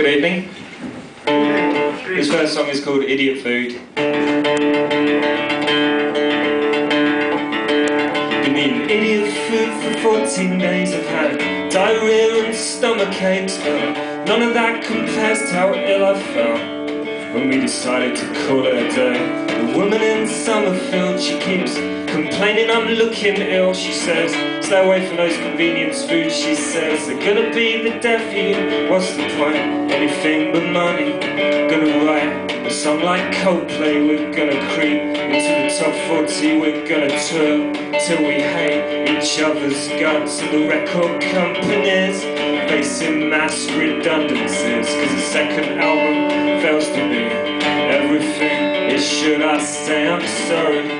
Good evening. This first song is called Idiot Food. Been eating idiot food for 14 days. I've had diarrhea and stomach aches, but none of that compares to how ill I felt when we decided to call it a day. The woman in Summerfield, she keeps complaining I'm looking ill. She says, stay away from those convenience foods. She says, they're gonna be the death of you. What's the point? Anything but money. Gonna write a song like Coldplay. We're gonna creep into the top 40. We're gonna tour till we hate each other's guts. And the record companies facing mass redundancies, cause the second album fails to be everything it should. I say I'm sorry.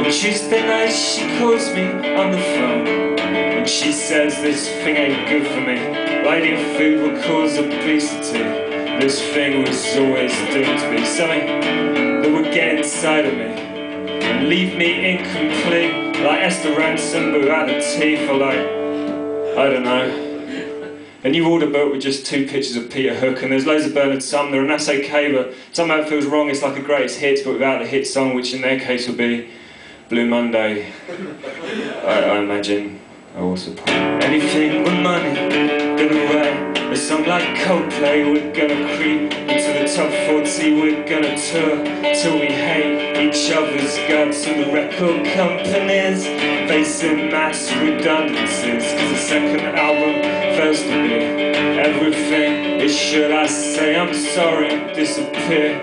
Tuesday night she calls me on the phone and she says this thing ain't good for me. Idiot food will cause obesity. This thing was always doomed to be something that would get inside of me and leave me incomplete, like Esther Ransom but without the teeth, or like, I don't know, a new order book with just 2 pictures of Peter Hook, and there's loads of Bernard Sumner, and that's okay, but somehow it feels wrong. It's like a greatest hits but without the hit song, which in their case will be Blue Monday. I imagine. Oh, what's the point? Anything with money. Gonna write a song like Coldplay. We're gonna creep into the top 40. We're gonna tour till we hate each other's guts. And the record companies facing mass redundancies, cause the second album fails to be everything it should. I say I'm sorry, disappear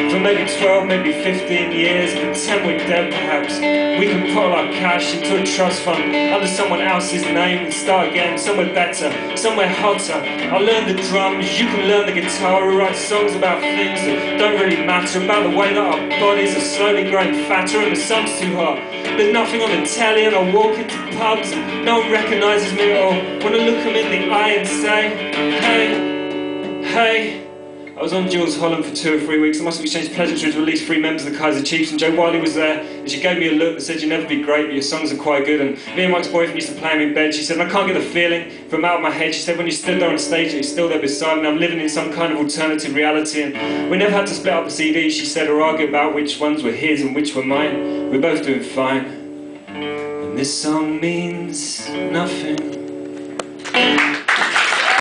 for maybe 12, maybe 15 years. Pretend we're dead perhaps. We can put all our cash into a trust fund under someone else's name and start again somewhere better, somewhere hotter. I'll learn the drums, you can learn the guitar. We'll write songs about things that don't really matter, about the way that our bodies are slowly growing fatter and the sun's too hot. There's nothing on the telly and I walk into pubs and no one recognises me at all. When I look them in the eye and say, hey, hey. I was on Jules Holland for 2 or 3 weeks. I must have exchanged pleasantries with at least 3 members of the Kaiser Chiefs, and Jo Wiley was there, and she gave me a look that said, you'll never be great, but your songs are quite good. And me and Mike's boyfriend used to play him in bed. She said, I can't get the feeling from out of my head. She said, when you stood there on stage, you're still there beside me. I'm living in some kind of alternative reality, and we never had to split up the CDs, she said, or argue about which ones were his and which were mine. We're both doing fine. And this song means nothing.